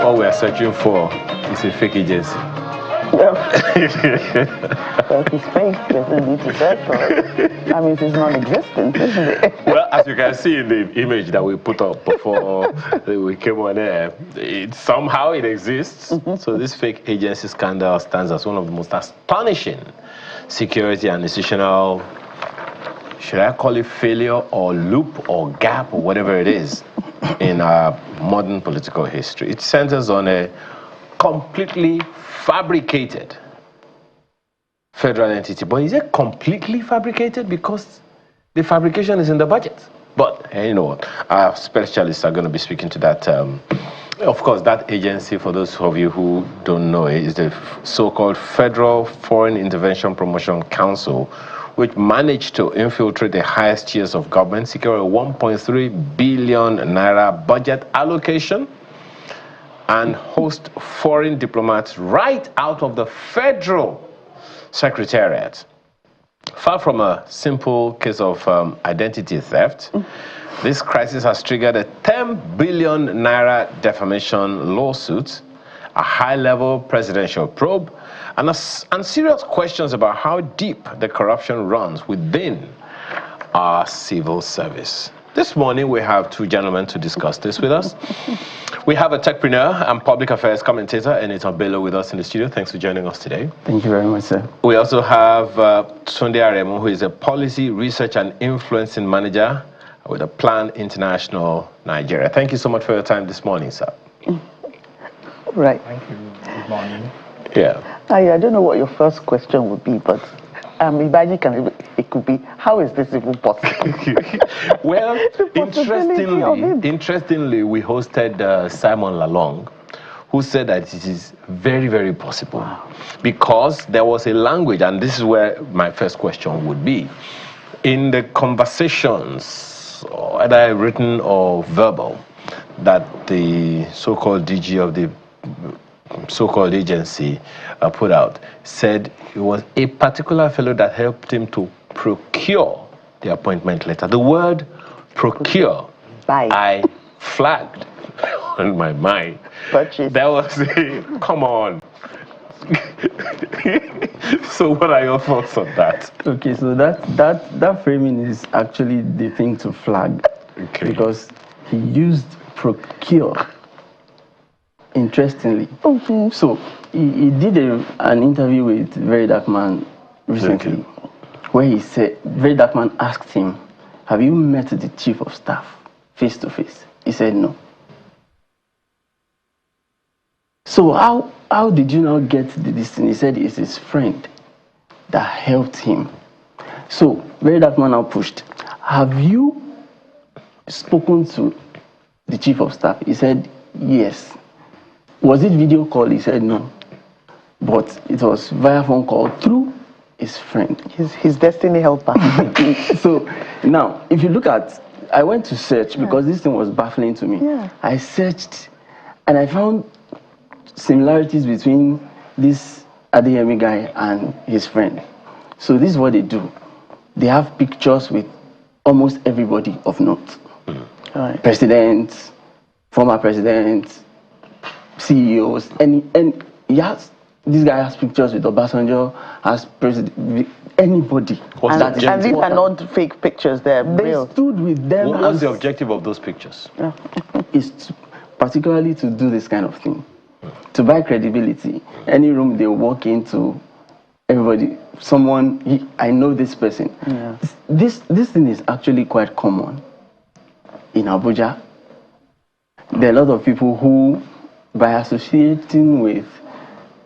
all we are searching for is a fake agency. Well, it's fake. There's no need to search for it. I mean, it's non-existent, isn't it? Well, as you can see in the image that we put up before we came on air, somehow it exists. So this fake agency scandal stands as one of the most astonishing security and institutional, should I call it failure or loop or gap or whatever it is, in our modern political history. It centers on a completely fabricated federal entity. But is it completely fabricated? Because the fabrication is in the budget. But you know what? Our specialists are going to be speaking to that. Of course, that agency, for those of you who don't know it, is the so-called Federal Foreign Intervention Promotion Council, which managed to infiltrate the highest tiers of government, secure a 1.3 billion naira budget allocation, and host foreign diplomats right out of the federal secretariat. Far from a simple case of identity theft, this crisis has triggered a 10 billion naira defamation lawsuit, a high-level presidential probe, and serious questions about how deep the corruption runs within our civil service. This morning, we have two gentlemen to discuss this with us. We have a techpreneur and public affairs commentator, Enitan Bello, with us in the studio. Thanks for joining us today. Thank you very much, sir. We also have Tunde Aremu, who is a policy, research, and influencing manager with a Plan International Nigeria. Thank you so much for your time this morning, sir. Right. Thank you. Good morning. Yeah. I don't know what your first question would be, but imagine it could be, how is this even possible? Well, interestingly, we hosted Simon Lalong, who said that it is very, very possible. Wow. Because there was a language, and this is where my first question would be. In the conversations, either written or verbal, that the so-called DG of the so-called agency put out, said it was a particular fellow that helped him to procure the appointment letter. The word procure, I flagged on my mind. Purchase. That was a, come on. So what are your thoughts on that? Okay, so that framing is actually the thing to flag. Okay. Because he used procure. Interestingly. Okay. So he did an interview with Very Dark Man recently, where he said, Very Dark Man asked him, have you met the chief of staff face to face? He said no. So how did you not get this thing? He said it's his friend that helped him. So Very Dark Man now pushed, have you spoken to the chief of staff? He said yes. Was it video call? He said no. But it was via phone call through his friend. His destiny helper. So now, if you look at, I went to search because this thing was baffling to me. Yeah. I searched and I found similarities between this Adeyemi guy and his friend. So this is what they do. They have pictures with almost everybody of note. All right. Presidents, former presidents, CEOs, and this guy has pictures with Obasanjo, has president, anybody. And these are not fake pictures, they're real. They stood with them. What's the objective of those pictures? Is particularly to do this kind of thing, to buy credibility. Any room they walk into, everybody, I know this person. Yeah. This thing is actually quite common in Abuja. There are a lot of people who, by associating with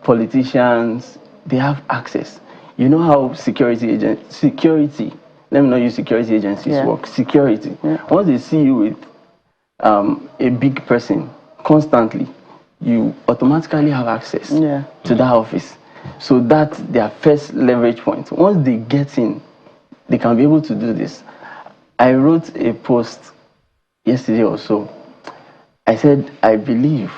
politicians, they have access. You know how security, let me not use security agencies work, security. Yeah. Once they see you with a big person constantly, you automatically have access to that office. So that's their first leverage point. Once they get in, they can be able to do this. I wrote a post yesterday or so. I said, I believe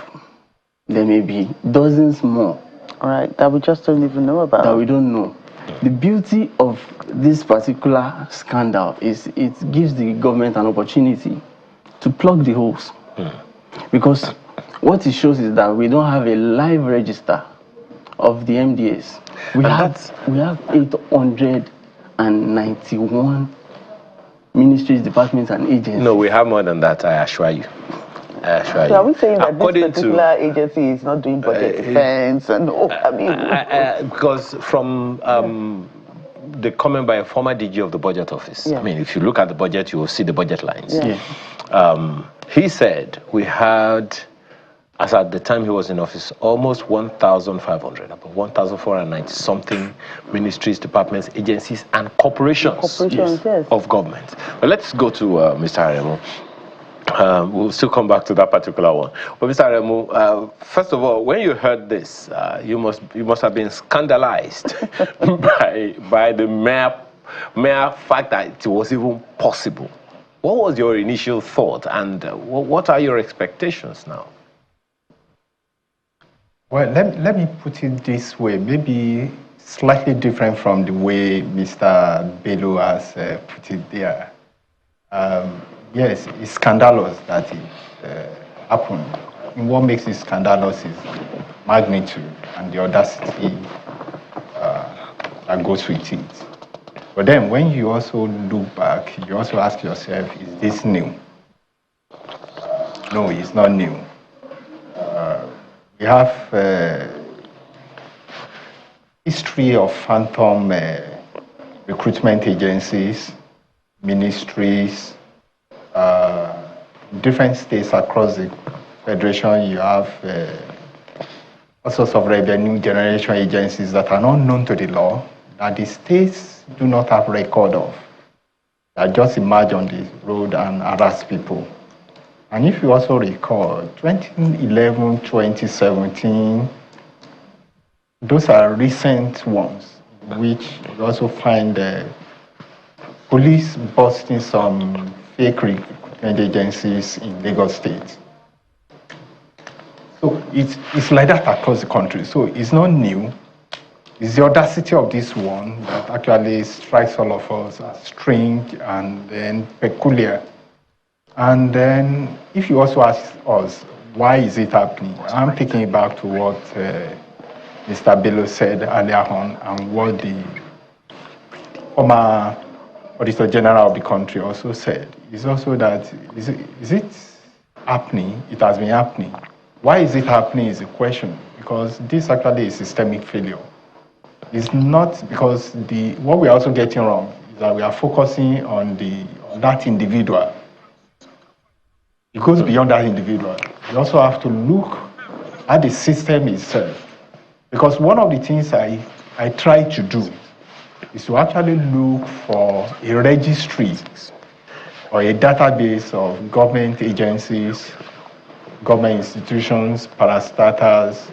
there may be dozens more. All right, that we just don't even know about. That we don't know. The beauty of this particular scandal is it gives the government an opportunity to plug the holes. Because what it shows is that we don't have a live register of the MDAs. We have 891 ministries, departments, and agencies. No, we have more than that, I assure you. So are we saying that this particular agency is not doing budget defense and because from the comment by a former DG of the budget office, I mean, if you look at the budget, you will see the budget lines. He said we had, as at the time he was in office, almost 1,500, about 1,490 something ministries, departments, agencies, and corporations of government. But let's go to Mr. Aremu. We'll still come back to that particular one. But Mr. Aremu, first of all, when you heard this, you must have been scandalized by the mere fact that it was even possible. What was your initial thought, and what are your expectations now? Well, let me put it this way, maybe slightly different from the way Mr. Bello has put it there. Yes, it's scandalous that it happened. And what makes it scandalous is the magnitude and the audacity that goes with it. But then when you also look back, you also ask yourself, is this new? No, it's not new. We have history of phantom recruitment agencies, ministries, different states across the federation. You have all sorts of revenue generation agencies that are not known to the law, that the states do not have record of, that just emerge on the road and harass people. And if you also recall, 2011, 2017, those are recent ones, which you also find police busting some fake recruitment agencies in Lagos State. So it's like that across the country. So it's not new. It's the audacity of this one that actually strikes all of us as strange and then peculiar. And then if you also ask us, why is it happening? I'm taking it back to what Mr. Bello said earlier on, and what the former Auditor General of the country also said. It's also that, is it happening? It has been happening. Why is it happening is a question, because this actually is systemic failure. It's not because what we're also getting wrong is that we are focusing on that individual. It goes beyond that individual. You also have to look at the system itself. Because one of the things I try to do is to actually look for a registry or a database of government agencies, government institutions, parastatals,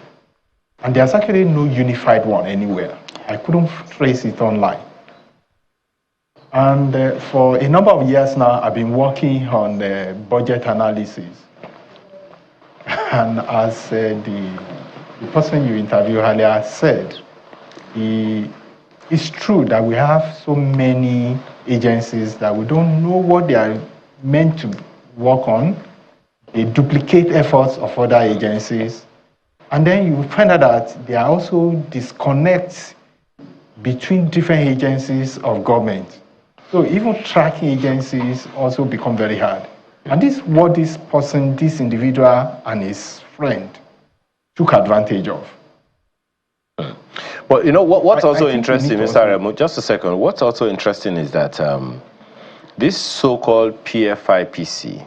and there's actually no unified one anywhere. I couldn't trace it online. And for a number of years now, I've been working on budget analysis. And as the person you interviewed earlier said, it's true that we have so many agencies that we don't know what they are meant to work on. They duplicate efforts of other agencies. And then you find out that there are also disconnects between different agencies of government. So even tracking agencies also become very hard. And this is what this person, this individual and his friend took advantage of. Well, you know, what's also interesting, Mr. Aremu, just a second. What's also interesting is that this so-called PFIPC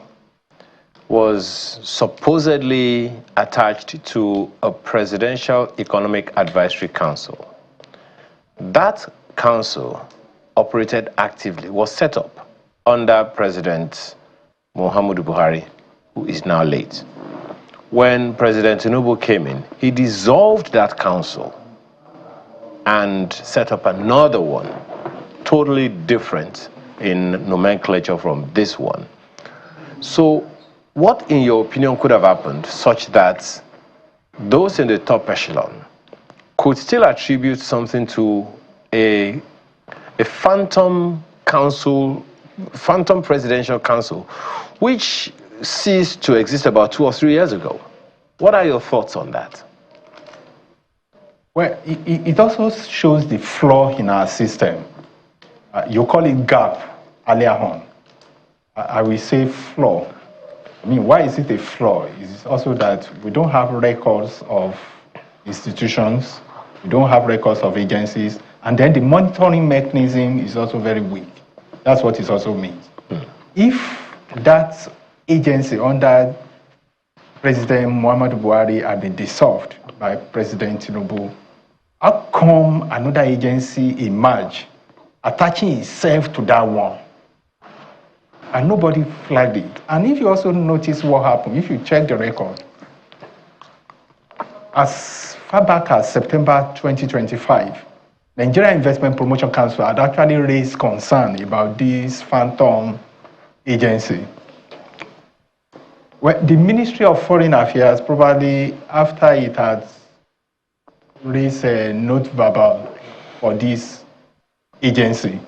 was supposedly attached to a Presidential Economic Advisory Council. That council operated actively, was set up under President Muhammadu Buhari, who is now late. When President Tinubu came in, he dissolved that council and set up another one, totally different in nomenclature from this one. So what, in your opinion, could have happened such that those in the top echelon could still attribute something to a phantom council, phantom presidential council, which ceased to exist about 2 or 3 years ago? What are your thoughts on that? Well, it also shows the flaw in our system. You call it gap earlier on. I will say flaw. I mean, why is it a flaw? It's also that we don't have records of institutions, we don't have records of agencies, and then the monitoring mechanism is also very weak. That's what it also means. If that agency under President Muhammadu Buhari had been dissolved by President Tinubu, how come another agency emerged, attaching itself to that one? And nobody flagged it. And if you also notice what happened, if you check the record, as far back as September 2025, Nigeria Investment Promotion Council had actually raised concern about this phantom agency. Well, the Ministry of Foreign Affairs, probably after it had raised a note verbal for this agency,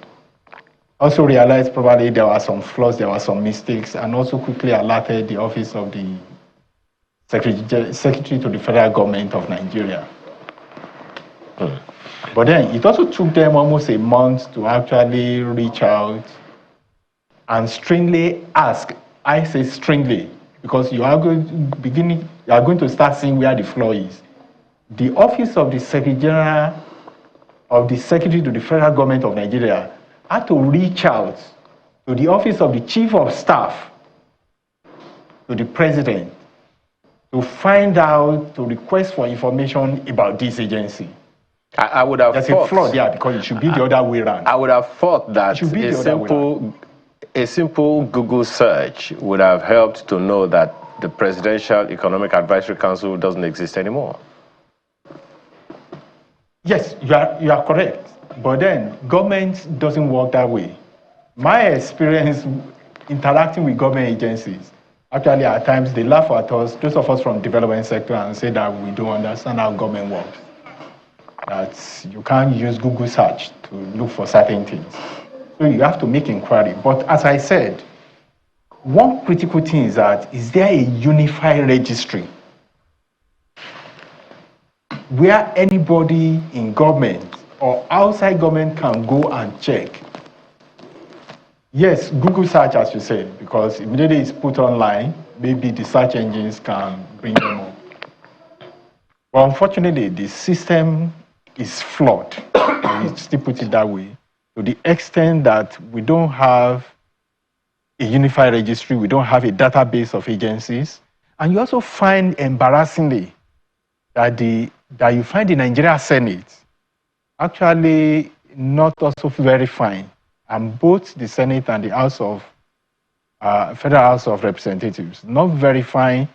also realized probably there were some flaws, there were some mistakes, and also quickly alerted the office of the Secretary to the Federal Government of Nigeria. But then it also took them almost a month to actually reach out and stringently ask. I say stringently because you are going to start seeing where the flaw is. The office of the Secretary General of the Secretary to the Federal Government of Nigeria had to reach out to the office of the Chief of Staff to the President to find out, to request for information about this agency. I would have There's thought, a flaw there because it should be the other way around. I would have thought that a simple Google search would have helped to know that the Presidential Economic Advisory Council doesn't exist anymore. Yes, you are correct. But then government doesn't work that way. My experience interacting with government agencies, actually at times they laugh at us, those of us from the development sector, and say that we don't understand how government works. That you can't use Google search to look for certain things. So you have to make inquiry. But as I said, one critical thing is that, is there a unified registry where anybody in government or outside government can go and check? Yes, Google search, as you said, because immediately it's put online, maybe the search engines can bring them up. But unfortunately, the system is flawed, and we still put it that way, to the extent that we don't have a unified registry, we don't have a database of agencies, and you also find embarrassingly that you find the Nigeria Senate actually not also verifying, and both the Senate and the Federal House of Representatives not verifying,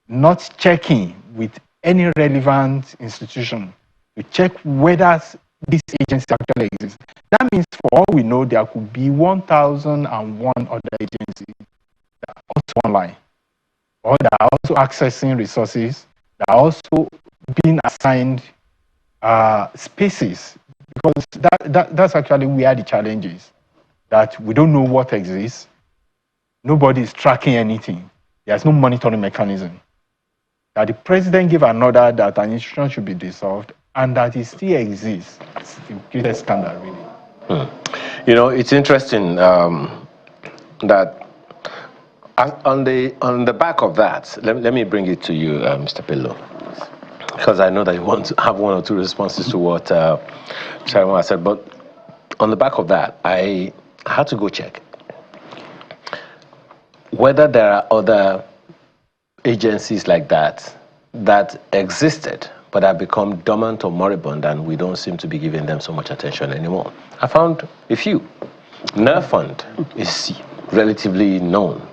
not checking with any relevant institution to check whether this agency actually exists. That means, for all we know, there could be 1,001 other agencies that are also online, or that are also accessing resources, that are also being assigned spaces, because that's actually where the challenge is, that we don't know what exists, nobody is tracking anything, there's no monitoring mechanism, that the president gave an order that an institution should be dissolved, and that it still exists. It's the greatest scandal, really. You know, it's interesting that on the back of that, let me bring it to you, Mr. Pillow, because I know that you want to have one or two responses to what Chairman said. But on the back of that, I had to go check whether there are other agencies like that existed but have become dormant or moribund, and we don't seem to be giving them so much attention anymore. I found a few. NERFund is relatively known,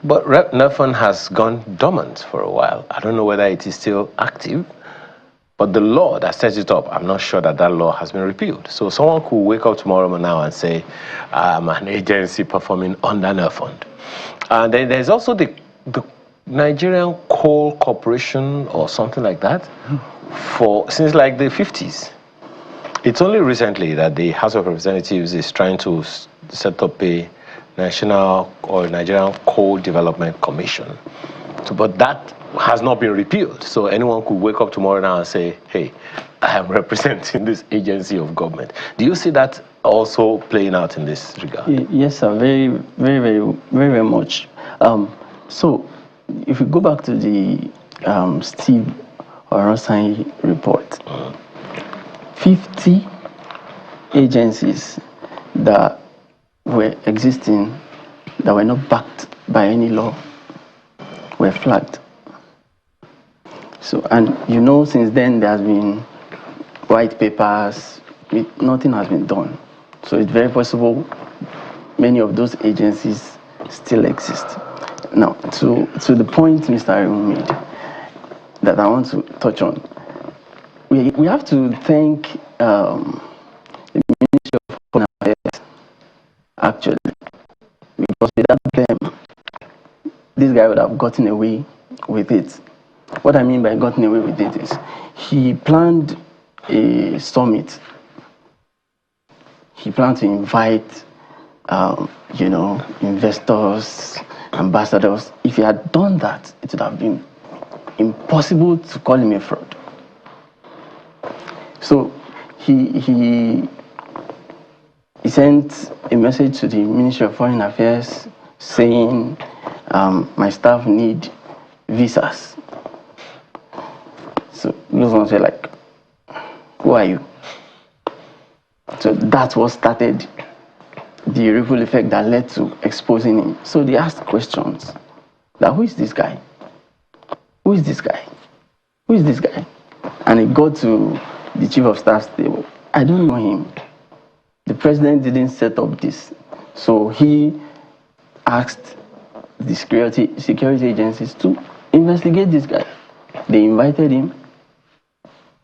but NERFund has gone dormant for a while. I don't know whether it is still active, but the law that sets it up, I'm not sure that law has been repealed. So someone could wake up tomorrow now and say, I'm an agency performing under NERFund. And then there's also the Nigerian Coal Corporation or something like that since like the 50s. It's only recently that the House of Representatives is trying to set up a National or Nigerian Coal Development Commission. But that has not been repealed. So anyone could wake up tomorrow now and say, hey, I am representing this agency of government. Do you see that also playing out in this regard? Yes, sir. Very much. So, if we go back to the Steve Oronsayi report, 50 agencies that were existing that were not backed by any law were flagged. So, and you know, since then there has been white papers, nothing has been done. So it's very possible many of those agencies still exist. Now, to the point Mr. Aremu made that I want to touch on, we have to thank the Ministry of Foreign Affairs, actually, because without them, this guy would have gotten away with it. What I mean by gotten away with it is he planned a summit. He planned to invite, investors, ambassadors. If he had done that, it would have been impossible to call him a fraud. So he sent a message to the Ministry of Foreign Affairs saying, my staff need visas. So those ones were like, who are you? So that's what started the ripple effect that led to exposing him. So they asked questions that, who is this guy? Who is this guy? Who is this guy? And it got to the chief of staff's table. I don't know him. The president didn't set up this. So he asked the security agencies to investigate this guy. They invited him.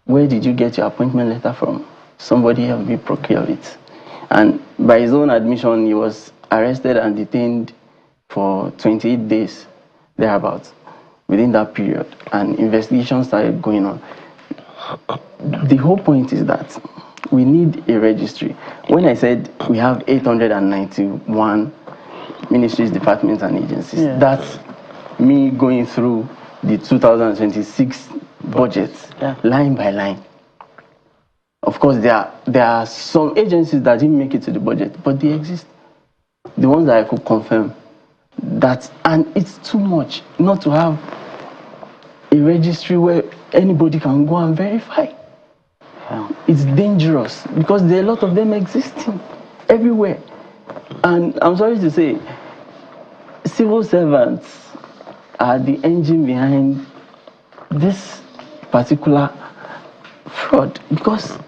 Where did you get your appointment letter from? Somebody helped me procure it. And by his own admission, he was arrested and detained for 28 days, thereabouts, within that period. And investigations started going on. The whole point is that we need a registry. When I said we have 891 ministries, departments, and agencies, that's me going through the 2026 budgets, line by line. Of course, there are some agencies that didn't make it to the budget, but they exist. The ones that I could confirm. And it's too much not to have a registry where anybody can go and verify. It's dangerous because there are a lot of them existing everywhere. And I'm sorry to say, civil servants are the engine behind this particular fraud, because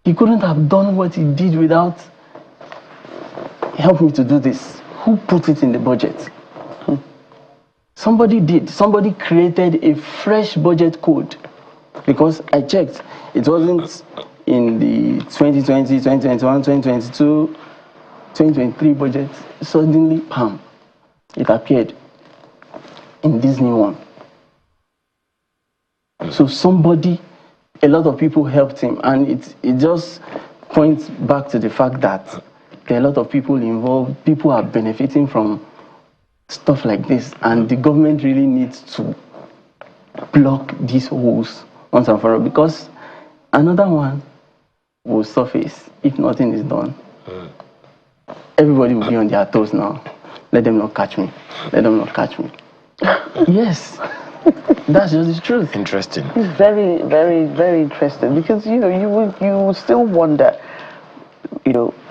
he couldn't have done what he did without help me to do this. Who put it in the budget? Somebody did. Somebody created a fresh budget code, because I checked. It wasn't in the 2020, 2021, 2022, 2023 budget. Suddenly, bam, it appeared in this new one. So a lot of people helped him, and it just points back to the fact that there are a lot of people involved. People are benefiting from stuff like this, and the government really needs to block these holes once and for all, because another one will surface if nothing is done. Everybody will be on their toes now. Let them not catch me. Let them not catch me. Yes. That's just the truth. Interesting. It's very, very, very interesting, because you will still wonder,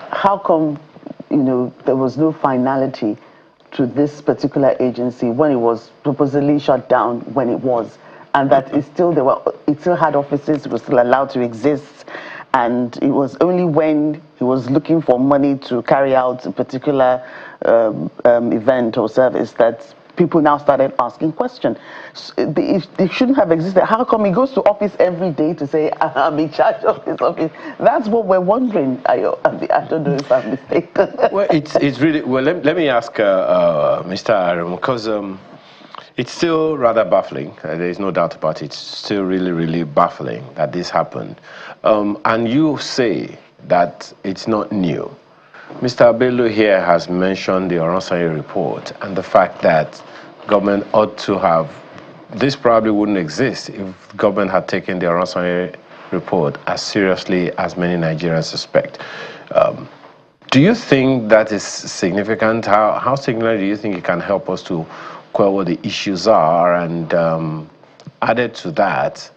how come there was no finality to this particular agency when it was supposedly shut down when it was, and that it still had offices, it was still allowed to exist, and it was only when he was looking for money to carry out a particular event or service that people now started asking questions. If they shouldn't have existed, how come he goes to office every day to say, I'm in charge of this office? That's what we're wondering. I don't know if I'm mistaken. Well, it's really, well, let me ask Mr. Aremu, because it's still rather baffling. There is no doubt about it. It's still really, really baffling that this happened. And you say that it's not new. Mr. Bello here has mentioned the Oronsayi report and the fact that government ought to have this probably wouldn't exist if government had taken their ransomware report as seriously as many Nigerians suspect. Do you think that is significant? How significant do you think it can help us to quell what the issues are? And added to that,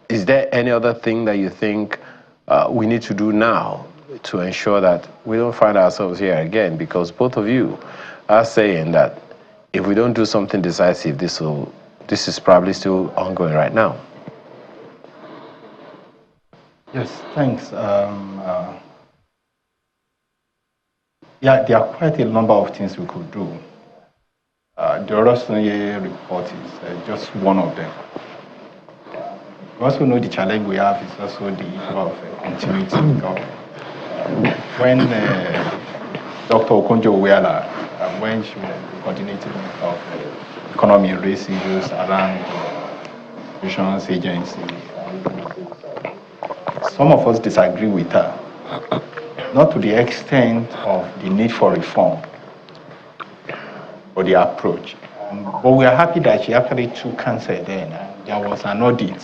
is there any other thing that you think we need to do now to ensure that we don't find ourselves here again? Because both of you are saying that if we don't do something decisive, this is probably still ongoing right now. Yes, thanks. Yeah, there are quite a number of things we could do. The Orosanye report is just one of them. We also know the challenge we have is also the issue of continuity in government. When Dr. Okonjo-Iweala, when she was coordinating of economy and race issues around insurance agency, some of us disagree with her, not to the extent of the need for reform or the approach. But we are happy that she actually took cancer then, and there was an audit.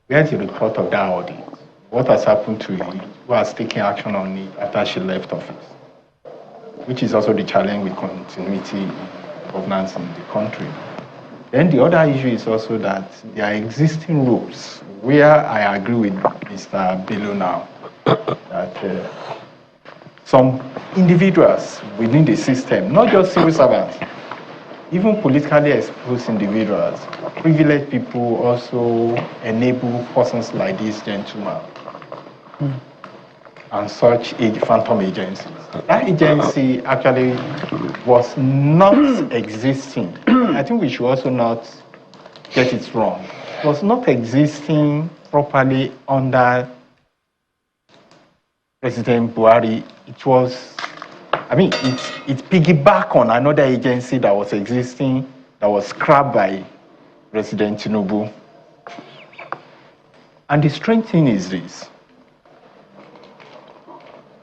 Where's the report of that audit? What has happened to it? Who has taken action on it after she left office? Which is also the challenge with continuity in governance in the country. Then the other issue is also that there are existing rules, where I agree with Mr. Bello now, that some individuals within the system, not just civil servants, even politically exposed individuals, privileged people also enable persons like this gentleman and such phantom agencies. That agency actually was not existing. I think we should also not get it wrong. It was not existing properly under President Buhari. It was, it piggybacked on another agency that was existing, that was scrapped by President Tinubu. And the strange thing is this.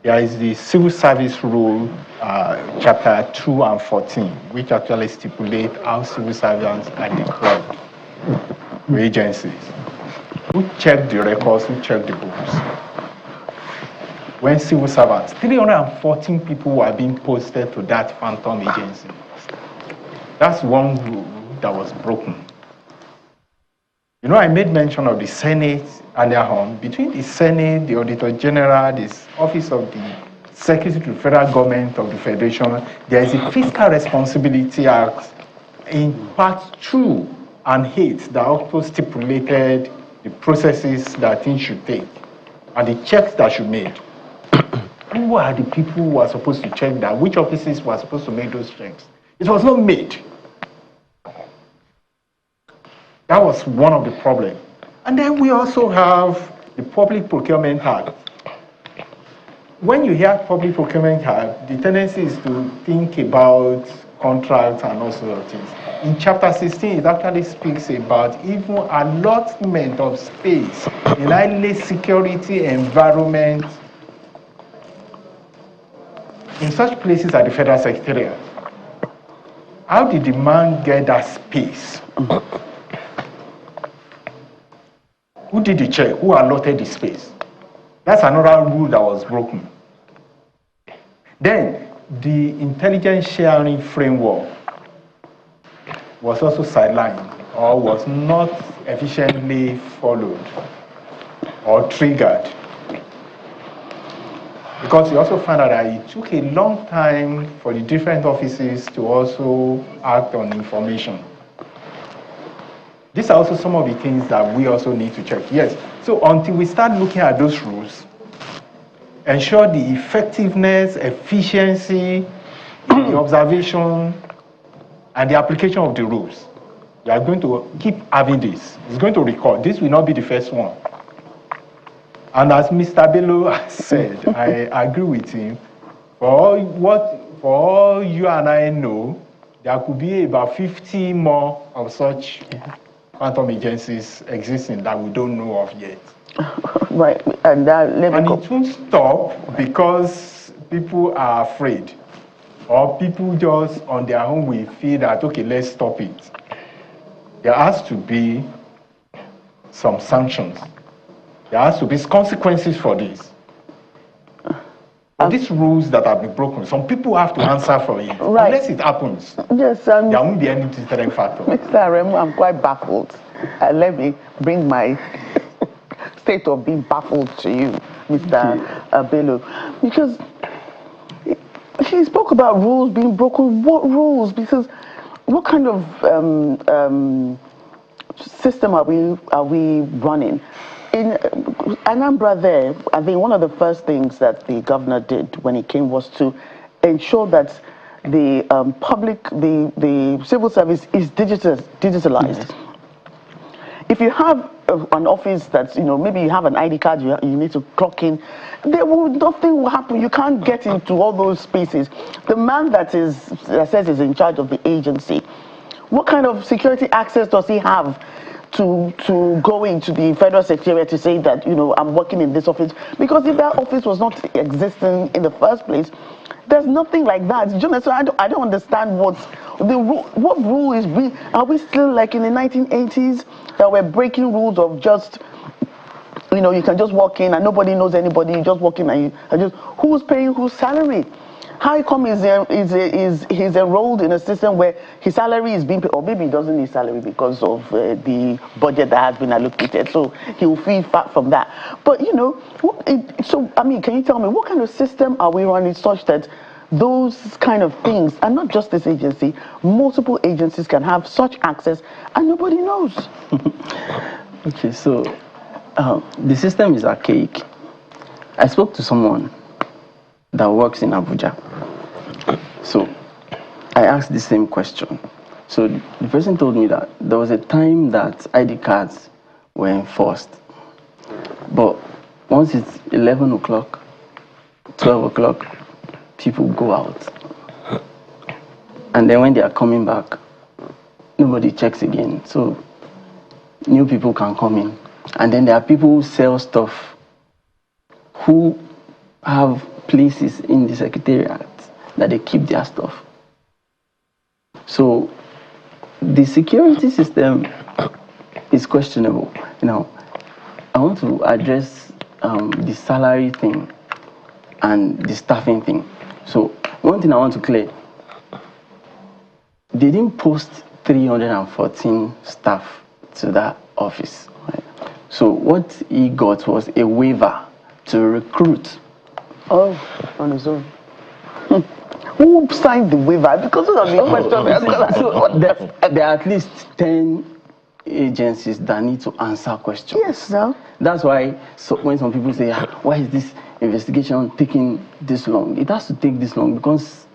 There is the Civil Service Rule, Chapter 2 and 14, which actually stipulate how civil servants are deployed to agencies. Who check the records, who check the books? When civil servants, 314 people were being posted to that phantom agency. That's one rule that was broken. You know, I made mention of the Senate earlier on. Between the Senate, the Auditor General, the Office of the Secretary to the Federal Government of the Federation, there is a Fiscal Responsibility Act in Part 2 and 8 that also stipulated the processes that things should take and the checks that should be made. Who are the people who are supposed to check that? Which offices were supposed to make those checks? It was not made. That was one of the problems. And then we also have the Public Procurement Act. When you hear Public Procurement Act, the tendency is to think about contracts and all sorts of things. In Chapter 16, it actually speaks about even allotment of space in highly security environment in such places as the Federal Secretariat. How did the man get that space? Who did the check? Who allotted the space? That's another rule that was broken. Then, the intelligence sharing framework was also sidelined or was not efficiently followed or triggered. Because you also found out that it took a long time for the different offices to also act on information. These are also some of the things that we also need to check. Yes, so until we start looking at those rules, ensure the effectiveness, efficiency, the observation, and the application of the rules. You are going to keep having this. It's going to record. This will not be the first one. And as Mr. Bello said, I agree with him. For all you and I know, there could be about 50 more of such phantom agencies existing that we don't know of yet. Right, and it won't stop because people are afraid, or people just on their own will feel that, okay, let's stop it. there has to be some sanctions. There has to be consequences for this. These rules that have been broken, some people have to answer for it. Right. Unless it happens, Yes, there won't be any deterrent factor. Mr. Aremu, I'm quite baffled. Let me bring my state of being baffled to you, Mr. Bello. Because he spoke about rules being broken. What rules? Because what kind of system are we running? In Anambra there, I think one of the first things that the governor did when he came was to ensure that the the civil service is digitalized. Yes. If you have an office that's, maybe you have an ID card, you need to clock in, nothing will happen. You can't get into all those spaces. The man that says is in charge of the agency, what kind of security access does he have to go into the federal secretariat to say that, I'm working in this office? Because if that office was not existing in the first place, there's nothing like that. So I don't understand what rule is. Are we still like in the 1980s that we're breaking rules of just, you can just walk in and nobody knows anybody. You just walk in and who's paying whose salary? How come he's enrolled in a system where his salary is being paid, or maybe he doesn't need salary because of the budget that has been allocated, so he will feel fat from that. But can you tell me what kind of system are we running such that those kind of things, and not just this agency, multiple agencies can have such access and nobody knows? Okay, so the system is archaic. I spoke to someone that works in Abuja. So I asked the same question. So the person told me that there was a time that ID cards were enforced. But once it's 11 o'clock, 12 o'clock, people go out. And then when they are coming back, nobody checks again. So new people can come in. And then there are people who sell stuff who have places in the secretariat that they keep their stuff. So the security system is questionable. I want to address the salary thing and the staffing thing. So one thing I want to clear, they didn't post 314 staff to that office. Right? So what he got was a waiver to recruit. Oh, on his own. Who signed the waiver? Because of the question. So there are at least 10 agencies that need to answer questions. Yes, sir. That's why when some people say, why is this investigation taking this long? It has to take this long because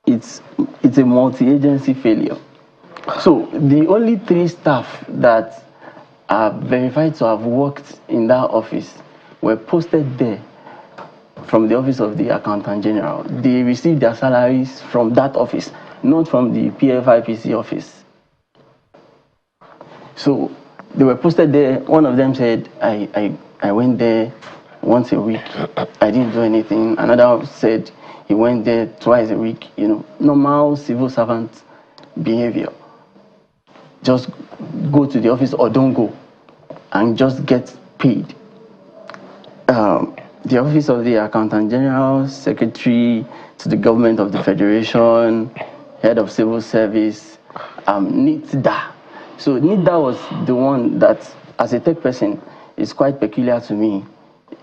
it's a multi-agency failure. So the only 3 staff that are verified to have worked in that office were posted there from the office of the Accountant General. They received their salaries from that office, not from the PFIPC office. So they were posted there. One of them said, I went there once a week. I didn't do anything. Another said he went there twice a week. Normal civil servant behavior. Just go to the office or don't go and just get paid. The Office of the Accountant General, Secretary to the Government of the Federation, Head of Civil Service, NITDA. So NITDA was the one that, as a tech person, is quite peculiar to me.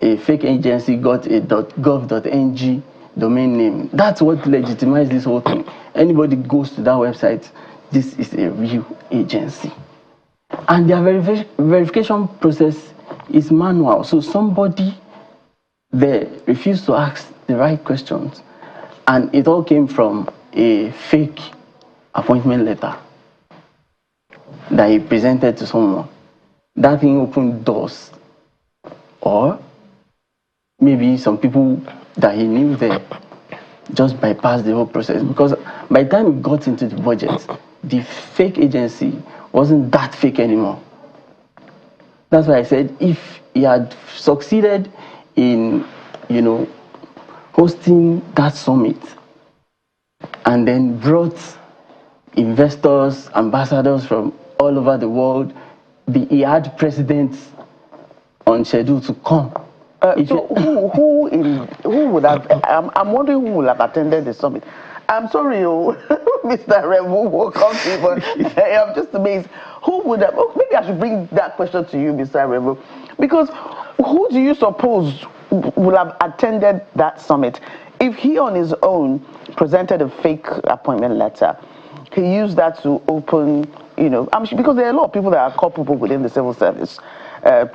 A fake agency got a .gov.ng domain name. That's what legitimized this whole thing. Anybody goes to that website, this is a real agency. And their verification process is manual. So somebody there refused to ask the right questions. And it all came from a fake appointment letter that he presented to someone. That thing opened doors. Or maybe some people that he knew there just bypassed the whole process. Because by the time he got into the budget, the fake agency wasn't that fake anymore. That's why I said if he had succeeded in, hosting that summit and then brought investors, ambassadors from all over the world. He had presidents on schedule to come. So who would have? I'm wondering who will have attended the summit. I'm sorry, Mr. Remu will come to you, but I'm just amazed. Who would have? Oh, maybe I should bring that question to you, Mr. Remu, because who do you suppose will have attended that summit if he on his own presented a fake appointment letter? He used that to open, I'm sure, because there are a lot of people that are culpable within the civil service.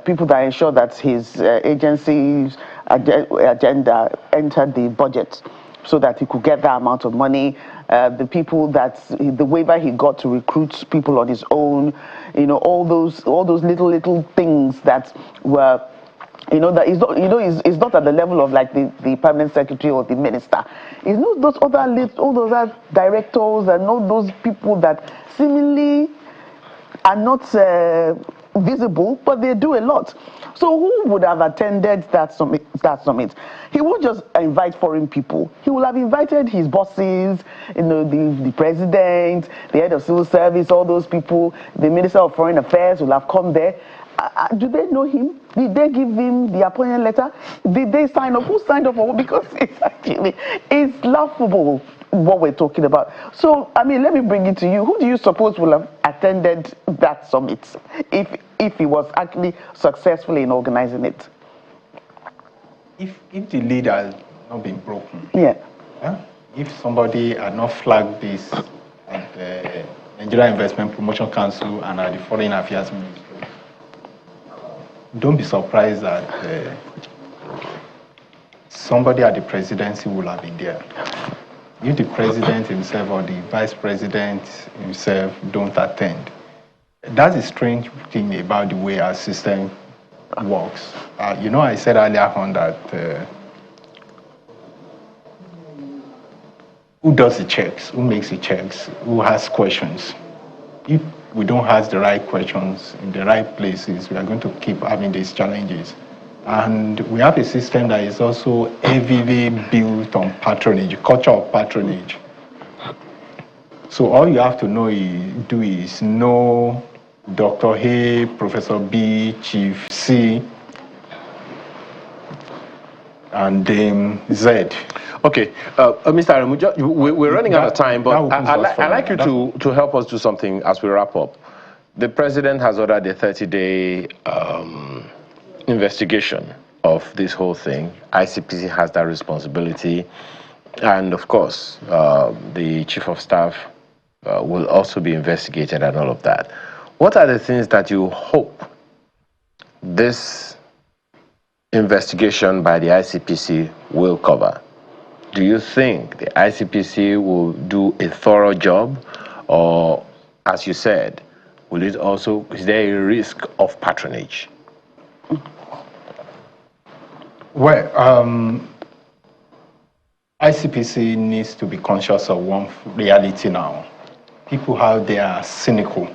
People that ensure that his agency's agenda entered the budget so that he could get that amount of money. The people the waiver he got to recruit people on his own, all those little things that were, that is not, it's not at the level of like the permanent secretary or the minister. It's not those all those other directors and all those people that seemingly are not visible, but they do a lot. So who would have attended that summit? He won't just invite foreign people. He will have invited his bosses, the president, the head of civil service, all those people. The minister of foreign affairs will have come there. Do they know him? Did they give him the appointment letter? Did they sign up? Who signed up for what? Because it's laughable what we're talking about. So, let me bring it to you. Who do you suppose will have attended that summit if he was actually successful in organizing it? If the lead has not been broken, if somebody had not flagged this at the Nigeria Investment Promotion Council and at the Foreign Affairs Ministry, don't be surprised that somebody at the presidency will have been there. If the president himself or the vice president himself don't attend, that's a strange thing about the way our system works. I said earlier on that who does the checks, who makes the checks, who has questions. If we don't ask the right questions in the right places, we are going to keep having these challenges. And we have a system that is also heavily built on patronage, culture of patronage. So all you have to do is know Dr. A, Professor B, Chief C, and then Z. Okay, Mr. Aremuja, we're running out of time, but I'd like you to help us do something as we wrap up. The president has ordered a 30-day investigation of this whole thing. ICPC has that responsibility. And of course, the chief of staff will also be investigated and all of that. What are the things that you hope this investigation by the ICPC will cover? Do you think the ICPC will do a thorough job? Or, as you said, is there a risk of patronage? Well, ICPC needs to be conscious of one reality now. People out there are cynical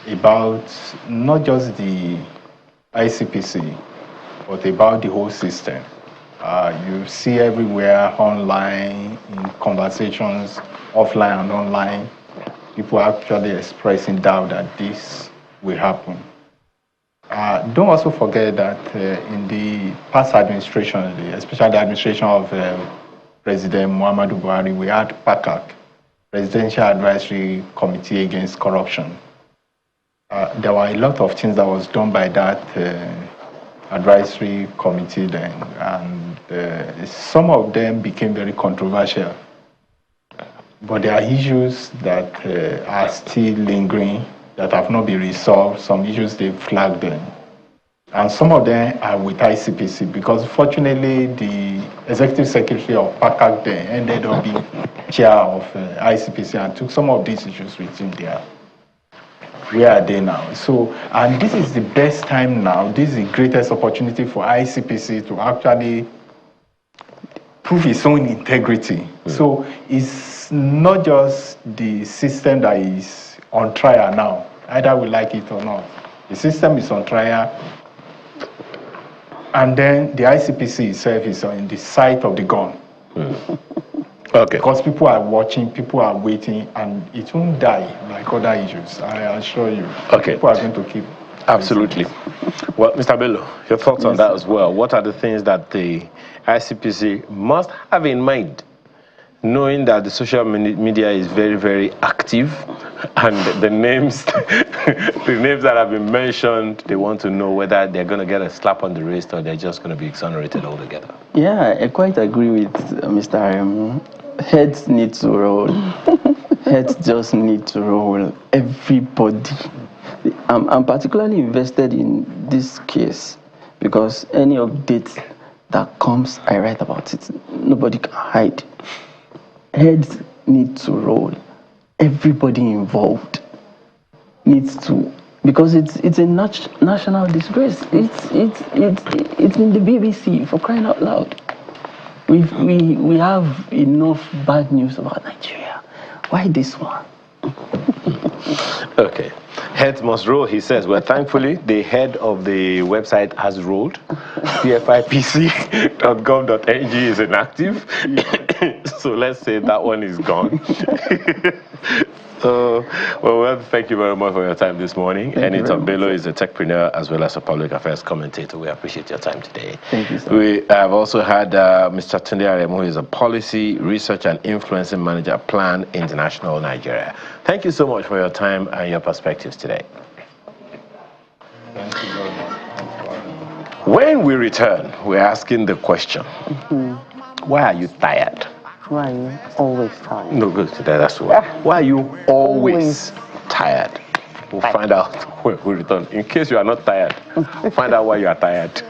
about not just the ICPC, but about the whole system. You see everywhere online, in conversations, offline and online, people are actually expressing doubt that this will happen. Don't also forget that in the past administration, especially the administration of President Muhammadu Buhari, we had PACAC, Presidential Advisory Committee Against Corruption. There were a lot of things that was done by that advisory committee then, and some of them became very controversial. But there are issues that are still lingering, that have not been resolved. Some issues they flagged them. And some of them are with ICPC, because fortunately the executive secretary of PACAC then ended up being chair of ICPC and took some of these issues with him there. Where are they now? So, and this is the best time now, this is the greatest opportunity for ICPC to actually prove its own integrity. So it's not just the system that is on trial now, either we like it or not. The system is on trial, and then the ICPC itself is on the site of the gun. Okay. Because people are watching, people are waiting, and it won't die like other issues, I assure you. Okay. People are going to keep. Absolutely. Well, Mr. Bello, your thoughts on that as well. What are the things that the ICPC must have in mind, knowing that the social media is very, very active, and the names, the names that have been mentioned, they want to know whether they're going to get a slap on the wrist or they're just going to be exonerated altogether. Yeah, I quite agree with Mr. Aremu. Heads need to roll. Heads just need to roll. Everybody. I'm particularly invested in this case because any update that comes, I write about it. Nobody can hide. Heads need to roll. Everybody involved needs to, because it's a national disgrace. It's in the BBC, for crying out loud. We have enough bad news about Nigeria. Why this one? Okay. Heads must roll, he says. Well, thankfully, the head of the website has rolled. PFIPC.gov.ng is inactive. So let's say that one is gone. Well, thank you very much for your time this morning. Anita Bello is a techpreneur as well as a public affairs commentator. We appreciate your time today. Thank you, sir. We have also had Mr. Tunde Aremu, who is a policy, research and influencing manager at Plan International Nigeria. Thank you so much for your time and your perspectives today. Thank you very much. When we return, we're asking the question, why are you tired? Why are you always tired? No, good. That's why. Why are you always tired? We'll find out when we return. In case you are not tired, find out why you are tired.